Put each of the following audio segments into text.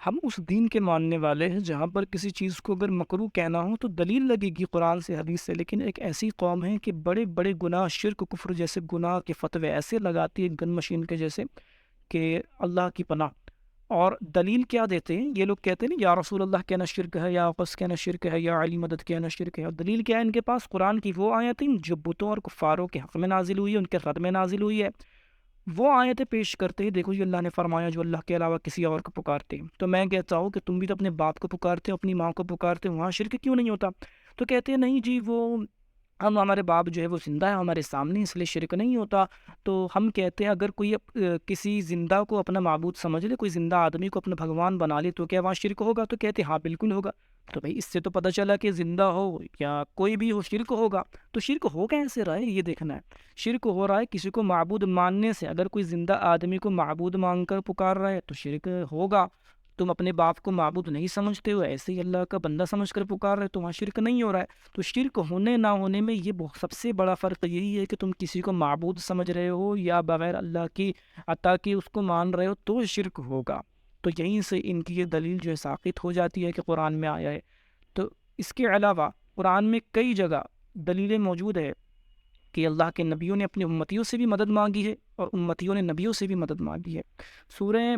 ہم اس دین کے ماننے والے ہیں جہاں پر کسی چیز کو اگر مکروہ کہنا ہو تو دلیل لگے گی قرآن سے حدیث سے، لیکن ایک ایسی قوم ہے کہ بڑے بڑے گناہ، شرک، کفر جیسے گناہ کے فتوے ایسے لگاتی ہے گن مشین کے جیسے کہ اللہ کی پناہ۔ اور دلیل کیا دیتے ہیں یہ لوگ؟ کہتے ہیں نا یا رسول اللہ کہنا شرک ہے، یا قص کہنا شرک ہے، یا علی مدد کہنا شرک ہے۔ اور دلیل کیا ہے ان کے پاس؟ قرآن کی وہ آیتیں جو بتوں اور کفاروں کے حق میں نازل ہوئی ہے، ان کے رد میں نازل ہوئی ہے، وہ آیتیں پیش کرتے ہیں۔ دیکھو یہ اللہ نے فرمایا جو اللہ کے علاوہ کسی اور کو پکارتے ہیں، تو میں کہتا ہوں کہ تم بھی تو اپنے باپ کو پکارتے ہو، اپنی ماں کو پکارتے ہو، وہاں شرک کیوں نہیں ہوتا؟ تو کہتے ہیں نہیں جی، وہ ہمارے باپ جو ہے وہ زندہ ہے ہمارے سامنے، اس لیے شرک نہیں ہوتا۔ تو ہم کہتے ہیں اگر کوئی کسی زندہ کو اپنا معبود سمجھ لے، کوئی زندہ آدمی کو اپنا بھگوان بنا لے، تو کیا وہاں شرک ہوگا؟ تو کہتے ہیں ہاں بالکل ہوگا۔ تو بھائی اس سے تو پتہ چلا کہ زندہ ہو یا کوئی بھی ہو شرک ہوگا۔ تو شرک ہو کیسے رہا ہے یہ دیکھنا ہے۔ شرک ہو رہا ہے کسی کو معبود ماننے سے۔ اگر کوئی زندہ آدمی کو معبود مان کر پکار رہا ہے تو شرک ہوگا۔ تم اپنے باپ کو معبود نہیں سمجھتے ہو، ایسے ہی اللہ کا بندہ سمجھ کر پکار رہے تو وہاں شرک نہیں ہو رہا ہے۔ تو شرک ہونے نہ ہونے میں یہ سب سے بڑا فرق یہی ہے کہ تم کسی کو معبود سمجھ رہے ہو یا بغیر اللہ کی عطا کی اس کو مان رہے ہو تو شرک ہوگا۔ تو یہیں سے ان کی یہ دلیل جو ہے ساقط ہو جاتی ہے کہ قرآن میں آیا ہے۔ تو اس کے علاوہ قرآن میں کئی جگہ دلیلیں موجود ہے کہ اللہ کے نبیوں نے اپنی امتیوں سے بھی مدد مانگی ہے اور امتیوں نے نبیوں سے بھی مدد مانگی ہے۔ سورہ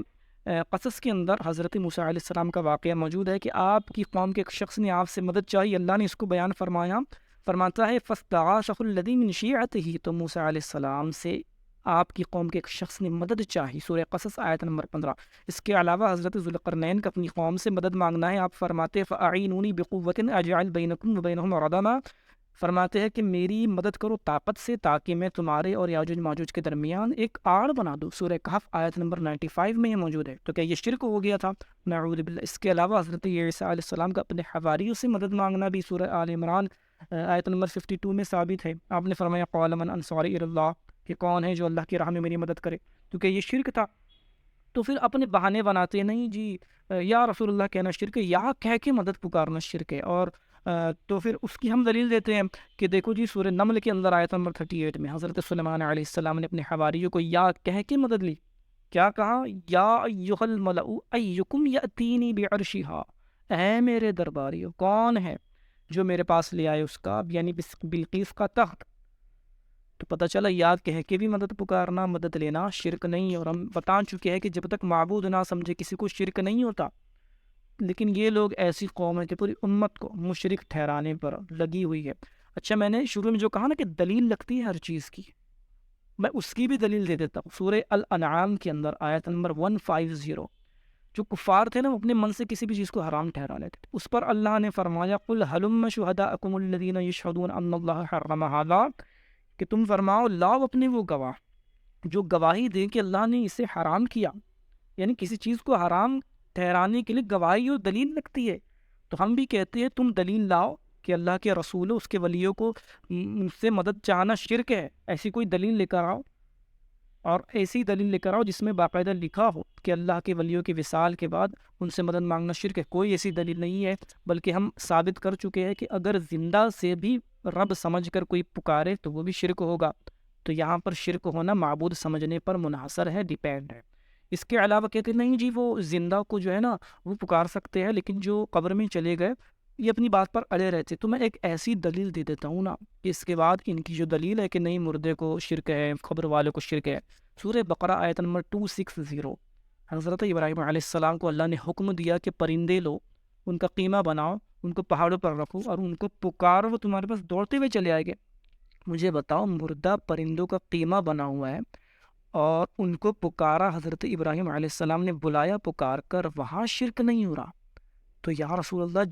قصص کے اندر حضرت موسیٰ علیہ السلام کا واقعہ موجود ہے کہ آپ کی قوم کے ایک شخص نے آپ سے مدد چاہی، اللہ نے اس کو بیان فرمایا، فرماتا ہے فَاسْتَغَاثَهُ الَّذِي مِنْ شِيعَتِهِ، تو موسیٰ علیہ السلام سے آپ کی قوم کے ایک شخص نے مدد چاہی، سورہ قصص آیت نمبر 15۔ اس کے علاوہ حضرت ذوالقرنین کا اپنی قوم سے مدد مانگنا ہے، آپ فرماتے فَأَعِينُونِي بِقُوَّةٍ أَجْعَلْ بَيْنَكُمْ وَبَيْنَهُمْ رَدَمًا، فرماتے ہیں کہ میری مدد کرو طاقت سے تاکہ میں تمہارے اور یاجوج ماجوج کے درمیان ایک آڑ بنا دوں، سورہ کہف آیت نمبر 95 میں یہ موجود ہے۔ تو کیا یہ شرک ہو گیا تھا؟ نعوذ باللہ۔ اس کے علاوہ حضرت عیسیٰ علیہ السلام کا اپنے حواریوں سے مدد مانگنا بھی سورہ آل عمران آیت نمبر 52 میں ثابت ہے۔ آپ نے فرمایا قال من انصاری الی اللہ، کہ کون ہے جو اللہ کی راہ میں میری مدد کرے؟ کیونکہ یہ شرک تھا۔ تو پھر اپنے بہانے بناتے ہیں، نہیں جی یا رسول اللہ کہنا شرک ہے، یا کہہ کے مدد پکارنا شرک ہے۔ اور تو پھر اس کی ہم دلیل دیتے ہیں کہ دیکھو جی سورہ نمل کے اندر آیت نمبر 38 میں حضرت سلیمان علیہ السلام نے اپنے حواریوں کو یا کہہ کے مدد لی۔ کیا کہا؟ یا ایھا الملأ ایکم یأتینی بعرشھا، اے میرے درباریوں، کون ہے جو میرے پاس لے آئے اس کا، یعنی بلقیس کا تخت۔ تو پتہ چلا یاد کہہ کے بھی مدد پکارنا، مدد لینا شرک نہیں۔ اور ہم بتا چکے ہیں کہ جب تک معبود نہ سمجھے کسی کو شرک نہیں ہوتا۔ لیکن یہ لوگ ایسی قوم ہے کہ پوری امت کو مشرک ٹھہرانے پر لگی ہوئی ہے۔ اچھا میں نے شروع میں جو کہا نا کہ دلیل لگتی ہے ہر چیز کی، میں اس کی بھی دلیل دے دیتا ہوں۔ سورہ الانعام کے اندر آیت نمبر 150، جو کفار تھے نا وہ اپنے من سے کسی بھی چیز کو حرام ٹھہرا لیتے تھے، اس پر اللہ نے فرمایا قل ہلم شہداءکم الذین یشہدون ان اللہ حرم ھذا، کہ تم فرماؤ لاؤ اپنے وہ گواہ جو گواہی دیں کہ اللہ نے اسے حرام کیا۔ یعنی کسی چیز کو حرام ٹھہرانے کے لیے گواہی اور دلیل لگتی ہے۔ تو ہم بھی کہتے ہیں تم دلیل لاؤ کہ اللہ کے رسول اس کے ولیوں کو ان سے مدد چاہنا شرک ہے، ایسی کوئی دلیل لے کر آؤ، اور ایسی دلیل لے کر آؤ جس میں باقاعدہ لکھا ہو کہ اللہ کے ولیوں کے وصال کے بعد ان سے مدد مانگنا شرک ہے۔ کوئی ایسی دلیل نہیں ہے، بلکہ ہم ثابت کر چکے ہیں کہ اگر زندہ سے بھی رب سمجھ کر کوئی پکارے تو وہ بھی شرک ہوگا۔ تو یہاں پر شرک ہونا معبود سمجھنے پر منحصر ہے، ڈیپینڈ ہے۔ اس کے علاوہ کہتے نہیں جی وہ زندہ کو جو ہے نا وہ پکار سکتے ہیں، لیکن جو قبر میں چلے گئے یہ اپنی بات پر اڑے رہتے۔ تو میں ایک ایسی دلیل دے دیتا ہوں نا، اس کے بعد ان کی جو دلیل ہے کہ نہیں مردے کو شرک ہے، قبر والوں کو شرک ہے، سورہ بقرہ آیت نمبر 260، حضرت ابراہیم علیہ السلام کو اللہ نے حکم دیا کہ پرندے لو، ان کا قیمہ بناؤ، ان کو پہاڑوں پر رکھو اور ان کو پکارو، وہ تمہارے پاس دوڑتے ہوئے چلے آئے گے۔ مجھے بتاؤ مردہ پرندوں کا قیمہ بنا ہوا ہے اور ان کو پکارا حضرت ابراہیم علیہ السلام نے، بلایا پکار کر، وہاں شرک نہیں ہو رہا؟ تو یا رسول اللہ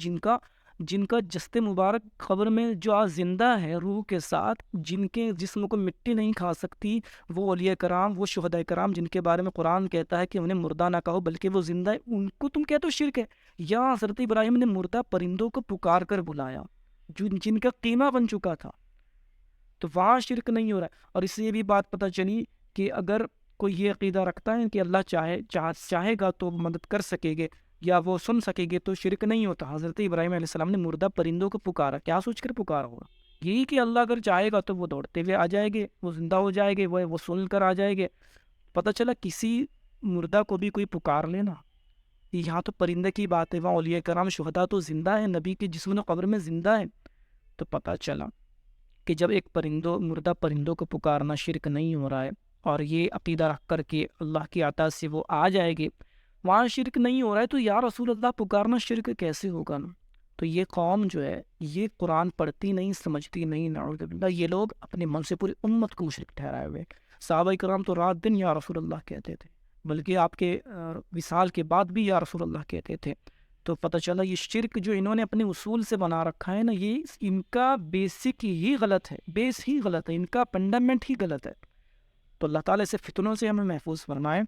جن کا جسد مبارک قبر میں جو آج زندہ ہے روح کے ساتھ، جن کے جسم کو مٹی نہیں کھا سکتی، وہ اولیاء کرام، وہ شہداء کرام جن کے بارے میں قرآن کہتا ہے کہ انہیں مردہ نہ کہو بلکہ وہ زندہ ہے، ان کو تم کہتے ہو شرک ہے؟ یا حضرت ابراہیم نے مردہ پرندوں کو پکار کر بلایا جن کا قیمہ بن چکا تھا، تو وہاں شرک نہیں ہو رہا ہے۔ اور اس سے یہ بھی بات پتہ چلی کہ اگر کوئی یہ عقیدہ رکھتا ہے کہ اللہ چاہے گا تو مدد کر سکے گے یا وہ سن سکے گے تو شرک نہیں ہوتا۔ حضرت ابراہیم علیہ السلام نے مردہ پرندوں کو پکارا، کیا سوچ کر پکارا ہوگا؟ یہی کہ اللہ اگر چاہے گا تو وہ دوڑتے ہوئے آ جائے گے، وہ زندہ ہو جائے گے، وہ سن کر آ جائے گے۔ پتہ چلا کسی مردہ کو بھی کوئی پکار لینا یہاں تو پرندے کی بات ہے، وہاں اولیاء کرام شہداء تو زندہ ہیں، نبی کے جسم و قبر میں زندہ ہے. تو پتہ چلا کہ جب ایک مردہ پرندوں کو پکارنا شرک نہیں ہو رہا ہے، اور یہ عقیدہ رکھ کر کے اللہ کی عطا سے وہ آ جائے گی، وہاں شرک نہیں ہو رہا ہے، تو یا رسول اللہ پکارنا شرک کیسے ہوگا نا؟ تو یہ قوم جو ہے یہ قرآن پڑھتی نہیں، سمجھتی نہیں، نعوذ باللہ. یہ لوگ اپنے من سے پوری امت کو مشرک ٹھہرائے ہوئے. صحابہ کرام تو رات دن یا رسول اللہ کہتے تھے، بلکہ آپ کے وصال کے بعد بھی یا رسول اللہ کہتے تھے. تو پتہ چلا یہ شرک جو انہوں نے اپنے اصول سے بنا رکھا ہے نا، یہ ان کا بیسک ہی غلط ہے، بیس ہی غلط ہے، ان کا فنڈامنٹ ہی غلط ہے. تو اللہ تعالیٰ سے فتنوں سے ہمیں محفوظ فرمائے.